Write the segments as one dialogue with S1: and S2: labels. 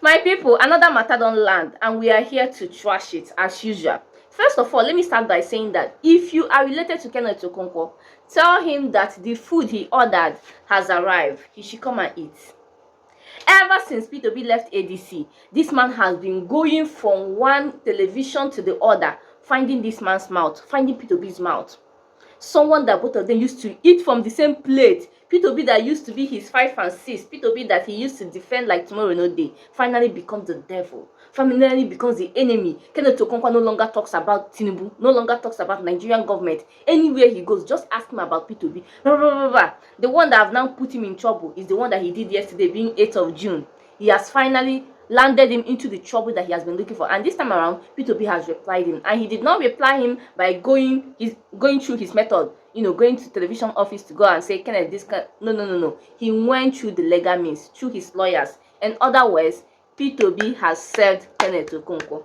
S1: My people, another matter don't land, and we are here to trash it as usual. First of all, let me start by saying that if you are related to Kenneth Okonkwo, tell him that the food he ordered has arrived. He should come and eat. Ever since P2B left ADC, this man has been going from one television to the other, finding this man's mouth, finding P2B's mouth. Someone that both of them used to eat from the same plate. P2B that used to be his 5 and 6. P2B that he used to defend like tomorrow no day. Finally becomes the devil. Finally becomes the enemy. Kenneth Okonkwo no longer talks about Tinubu. No longer talks about Nigerian government. Anywhere he goes, just ask him about P2B. Blah, blah, blah, blah. The one that have now put him in trouble is the one that he did yesterday, being 8th of June. He has finally landed him into the trouble that he has been looking for, and this time around P2B has replied him, and he did not reply him by going through his method, going to television office to go and say, Kenneth, this can no. He went through the legal means, through his lawyers. In other words, P2B has served Kenneth Okonkwo.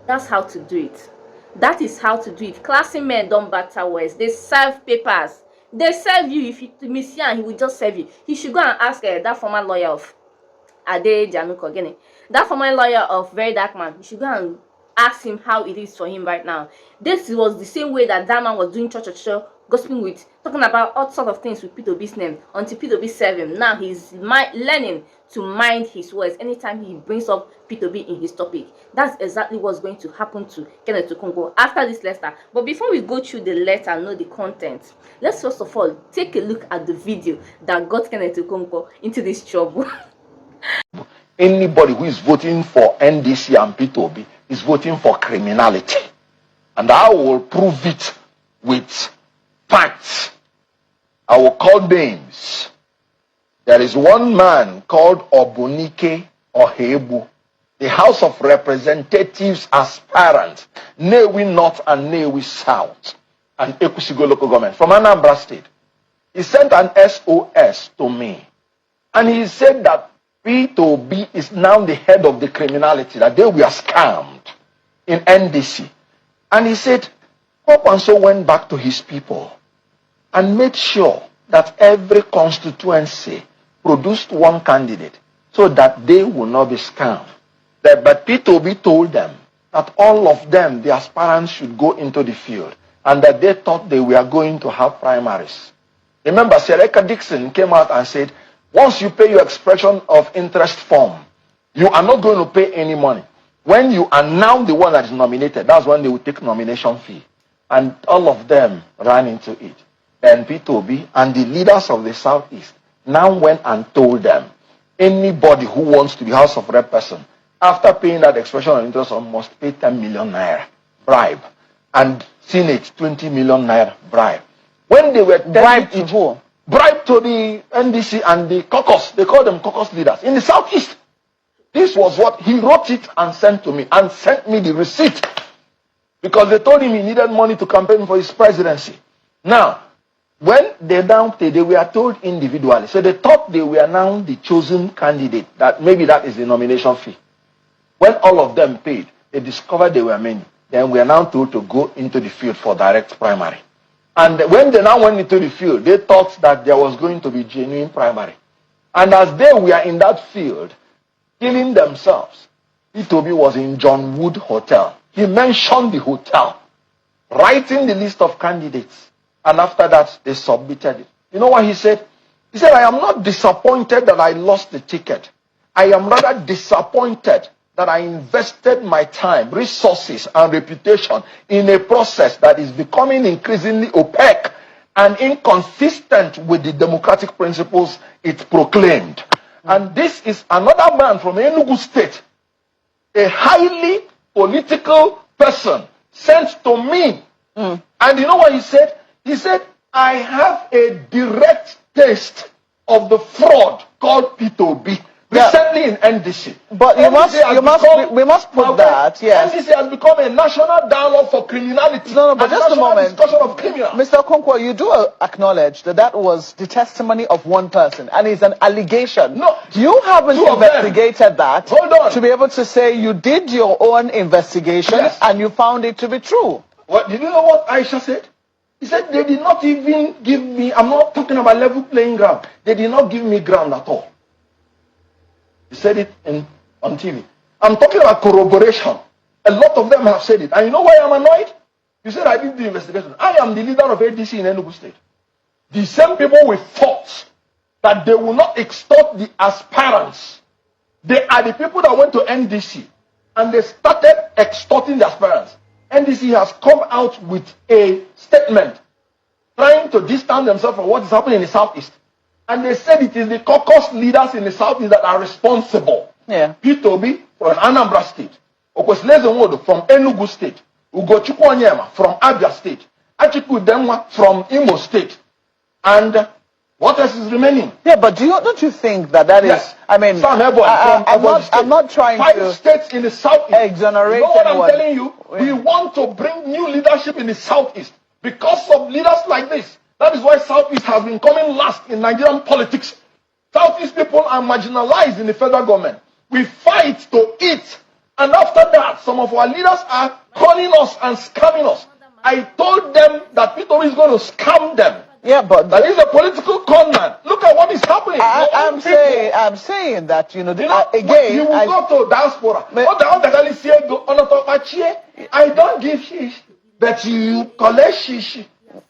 S1: That's how to do it. That is how to do it. Classy men don't batter words. They serve papers. They serve you. If you miss him, he will just serve you. He should go and ask that former lawyer of that former lawyer of Very Dark Man. You should go and ask him how it is for him right now. This was the same way that man was doing church, gossiping with, talking about all sorts of things with P2B's name until P2B served him. Now he's learning to mind his words anytime he brings up P2B in his topic. That's exactly what's going to happen to Kenneth Okonkwo after this letter. But before we go through the letter and know the content, let's first of all take a look at the video that got Kenneth Okonkwo into this trouble.
S2: Anybody who is voting for NDC and P2B is voting for criminality. And I will prove it with facts. I will call names. There is one man called Obunike Ohebu, the House of Representatives aspirant, Newi North and Newi South, and Ekusigo local government from Anambra State. He sent an SOS to me. And he said that P2B is now the head of the criminality, that they were scammed in NDC. And he said, Okonkwo went back to his people and made sure that every constituency produced one candidate so that they will not be scammed. But P2B told them that all of them, the aspirants, should go into the field and that they thought they were going to have primaries. Remember, Sereka Dixon came out and said, once you pay your expression of interest form, you are not going to pay any money. When you are now the one that is nominated, that's when they will take nomination fee. And all of them ran into it. And P2B and the leaders of the Southeast now went and told them, anybody who wants to be House of Rep person, after paying that expression of interest, must pay 10 million naira bribe. And Senate, 20 million naira bribe. When they were
S3: bribed to who?
S2: Bribe to the NDC and the caucus. They call them caucus leaders in the Southeast. This was what he wrote it and sent to me and sent me the receipt because they told him he needed money to campaign for his presidency. Now, when they were told individually, so they thought they were now the chosen candidate, that maybe that is the nomination fee. When all of them paid, they discovered they were many. Then we are now told to go into the field for direct primary. And when they now went into the field, they thought that there was going to be genuine primary. And as they were in that field, killing themselves, P2B was in John Wood Hotel. He mentioned the hotel, writing the list of candidates. And after that, they submitted it. You know what he said? He said, I am not disappointed that I lost the ticket. I am rather disappointed that I invested my time, resources, and reputation in a process that is becoming increasingly opaque and inconsistent with the democratic principles it proclaimed. And this is another man from Enugu State, a highly political person sent to me. And you know what he said? He said, I have a direct taste of the fraud called P2B. Recently in NDC.
S3: But we must put that, yes.
S2: NDC has become a national dialogue for criminality.
S3: No, but just a moment.
S2: Discussion of criminals.
S3: Mr. Okonkwo, you do acknowledge that that was the testimony of one person and it's an allegation.
S2: No.
S3: You haven't investigated that.
S2: Hold on.
S3: To be able to say you did your own investigation and you found it to be true.
S2: What, did you know what Aisha said? He said they did not even give me, I'm not talking about level playing ground. They did not give me ground at all. He said it in on TV. I'm talking about corroboration. A lot of them have said it. And you know why I'm annoyed? You said I did the investigation. I am the leader of ADC in Enugu State. The same people we fought that they will not extort the aspirants. They are the people that went to NDC and they started extorting the aspirants. NDC has come out with a statement trying to distance themselves from what is happening in the Southeast. And they said it is the caucus leaders in the Southeast that are responsible.
S3: Yeah.
S2: P2B from Anambra State, Okwesilezenwodo from Enugu State, Ugochukwu Onyema from Abia State, Achiku Denwa from Imo State, and what else is remaining?
S3: Yeah, but don't you think that
S2: Yes.
S3: is? I mean, I'm not trying
S2: 5
S3: to
S2: states in the Southeast.
S3: exonerate
S2: You know what
S3: anyone.
S2: I'm telling you? We want to bring new leadership in the Southeast because of leaders like this. That is why Southeast has been coming last in Nigerian politics. Southeast people are marginalized in the federal government. We fight to eat. And after that, some of our leaders are calling us and scamming us. I told them that Peter is going to scam them.
S3: Yeah, but
S2: That is a political con man. Look at what is happening.
S3: I'm saying that again.
S2: You will go to diaspora. I don't give shish, but you collect shish.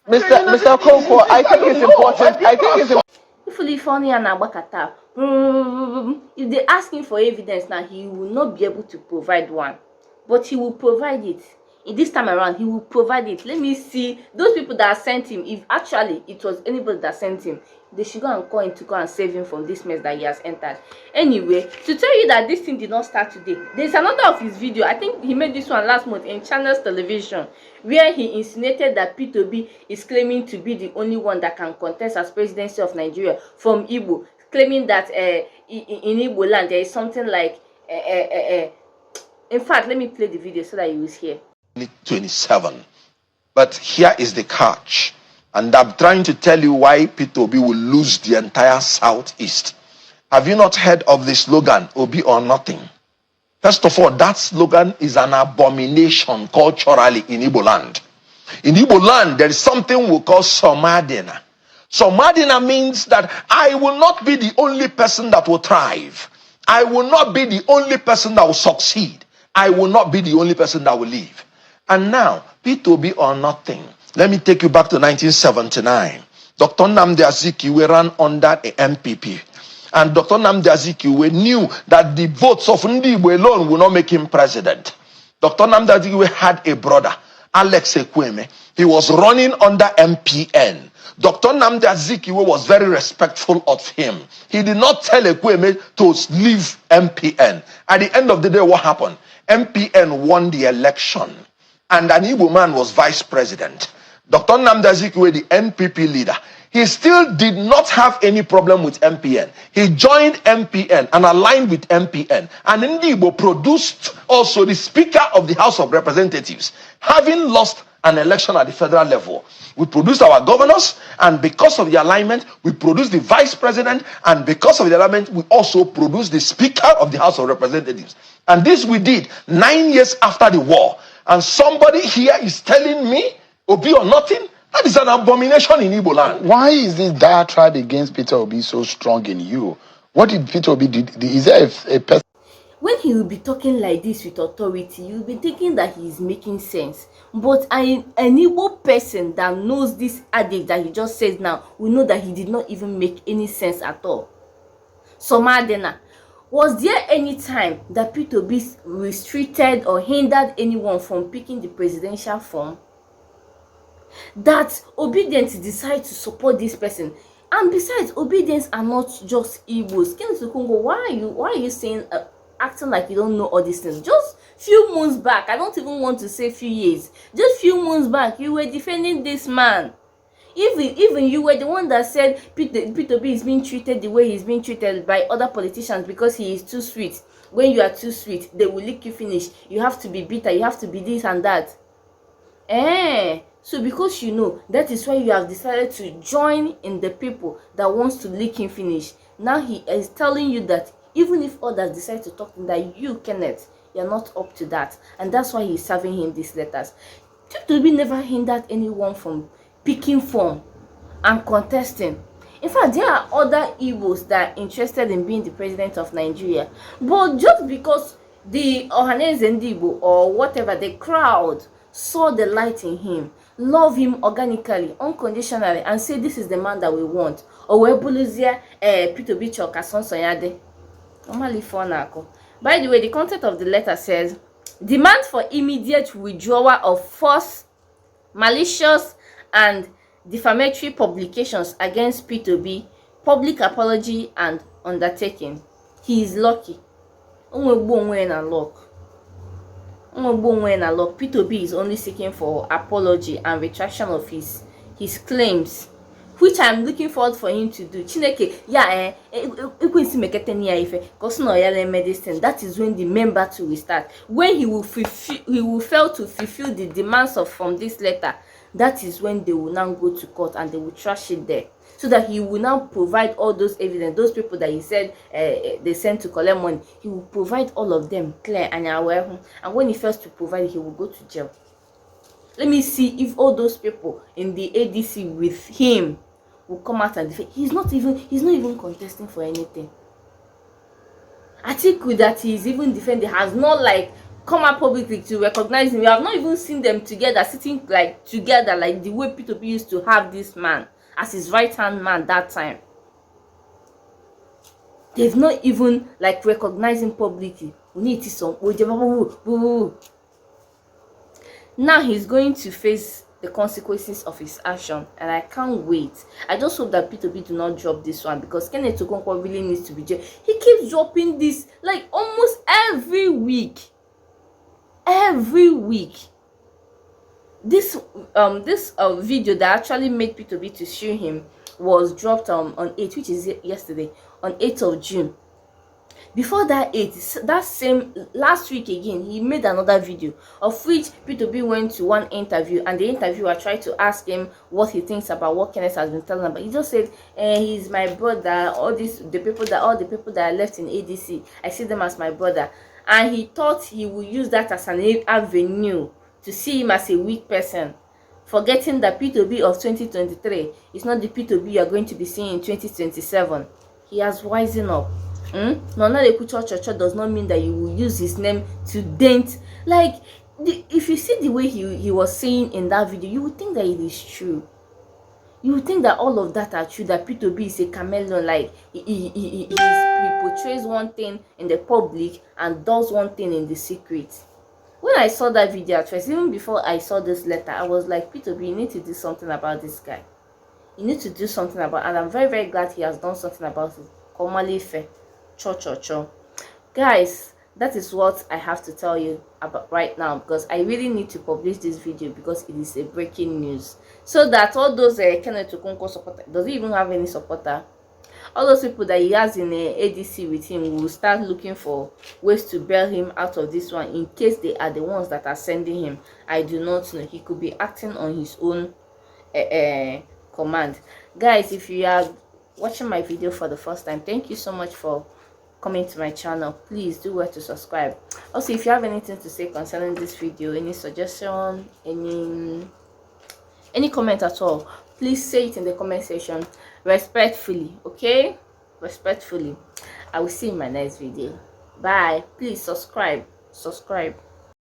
S3: Mr. Okonkwo, I think it's important. I think it's important.
S1: If funny and Agbakata, if they ask him for evidence now, he will not be able to provide one. But he will provide it. In this time around, he will provide it. Let me see those people that sent him. If actually it was anybody that sent him, they should go and call him to go and save him from this mess that he has entered. Anyway, to tell you that this thing did not start today, there's another of his video. I think he made this one last month in Channels Television, where he insinuated that P2B is claiming to be the only one that can contest as presidency of Nigeria from Igbo, claiming that in Igbo land there is something like in fact, let me play the video so that you will hear.
S2: 27. But here is the catch. And I'm trying to tell you why P2B will lose the entire Southeast. Have you not heard of the slogan, Obi or nothing? First of all, that slogan is an abomination culturally in Igbo land. In Igbo land, there is something we call Somadina. Somadina means that I will not be the only person that will thrive. I will not be the only person that will succeed. I will not be the only person that will live. And now, P2B or nothing. Let me take you back to 1979. Dr. Nnamdi Azikiwe ran under a MPP. And Dr. Nnamdi Azikiwe knew that the votes of Ndi Igbo alone will not make him president. Dr. Nnamdi Azikiwe had a brother, Alex Ekweme. He was running under MPN. Dr. Nnamdi Azikiwe was very respectful of him. He did not tell Ekweme to leave MPN. At the end of the day, what happened? MPN won the election. And an Igbo man was vice president. Dr. Nnamdi Azikiwe, the NPP leader, he still did not have any problem with MPN. He joined MPN and aligned with MPN. And Ndi Igbo produced also the Speaker of the House of Representatives. Having lost an election at the federal level, we produced our governors, and because of the alignment, we produced the vice president, and because of the alignment, we also produced the Speaker of the House of Representatives. And this we did 9 years after the war. And somebody here is telling me, Obi or nothing? That is an abomination in Igbo land.
S4: Why is this diatribe against Peter Obi so strong in you? What did Peter Obi do? Is there a person?
S1: When he will be talking like this with authority, you'll be thinking that he is making sense. But an Igbo person that knows this adage that he just says now will know that he did not even make any sense at all. Somadena. Was there any time that P2B restricted or hindered anyone from picking the presidential form? That obedience decide to support this person? And besides, obedience are not just Igbos. Kenneth Okonkwo, why are you saying acting like you don't know all these things? Just few months back, I don't even want to say few years, just few months back, you were defending this man. Even you were the one that said P2B is being treated the way he's being treated by other politicians because he is too sweet. When you are too sweet, they will lick you finish. You have to be bitter, you have to be this and that. So because you know, that is why you have decided to join in the people that wants to lick him finish. Now he is telling you that even if others decide to talk to him, that you, Kenneth, you're not up to that. And that's why he's serving him these letters. P2B never hindered anyone from picking form and contesting. In fact, there are other Igbos that are interested in being the president of Nigeria. But just because the Ohaneze Ndigbo or whatever, the crowd saw the light in him, love him organically, unconditionally, and say this is the man that we want. Or Webuluzia Peter Bichok Asonsonyade. By the way, the content of the letter says, demand for immediate withdrawal of false, malicious, and defamatory publications against P2B, public apology and undertaking. He is lucky. P2B is only seeking for apology and retraction of his claims, which I'm looking forward for him to do. Chineke, yeah, medicine. That is when the main battle will start. When he will fail to fulfill the demands from this letter. That is when they will now go to court and they will trash it there, so that he will now provide all those evidence. Those people that he said they sent to collect money, he will provide all of them clear and aware. And when he fails to provide it, he will go to jail. Let me see if all those people in the ADC with him will come out and defend. He's not even contesting for anything. Atiku that he is even defending has not like come out publicly to recognize him. We have not even seen them together, sitting like together, like the way P2B used to have this man as his right-hand man that time. They've not even like recognized him publicly. We need to some. Now he's going to face the consequences of his action, and I can't wait. I just hope that P2B do not drop this one, because Kenneth Okonkwo really needs to be jailed. He keeps dropping this like almost every week. This video that actually made P2B to sue him was dropped on 8th, which is yesterday, on 8th of June. Before that 8th, that same last week again, he made another video of which P2B went to one interview, and the interviewer tried to ask him what he thinks about what Kenneth has been telling him. But he just said, he's my brother. All the people that are left in ADC, I see them as my brother. And he thought he would use that as an avenue to see him as a weak person, forgetting that P2B of 2023 is not the P2B you are going to be seeing in 2027. He has wisen up. Nonalekucho does not mean that you will use his name to dent. Like, if you see the way he was saying in that video, you would think that it is true. You would think that all of that are true, that P2B is a chameleon, like he portrays one thing in the public and does one thing in the secret. When I saw that video at first, even before I saw this letter, I was like, P2B, you need to do something about this guy. You need to do something about it. And I'm very, very glad he has done something about it. Komalife. Cho. Guys, that is what I have to tell you about right now, because I really need to publish this video because it is a breaking news, so that all those Kenneth Okonkwo supporter, does he even have any supporter? All those people that he has in ADC with him will start looking for ways to bail him out of this one, in case they are the ones that are sending him. I do not know. He could be acting on his own command. Guys, if you are watching my video for the first time, thank you so much for coming to my channel. Please do well to subscribe. Also, if you have anything to say concerning this video, any suggestion, any comment at all, please say it in the comment section respectfully. Okay, respectfully. I will see you in my next video. Bye. Please subscribe.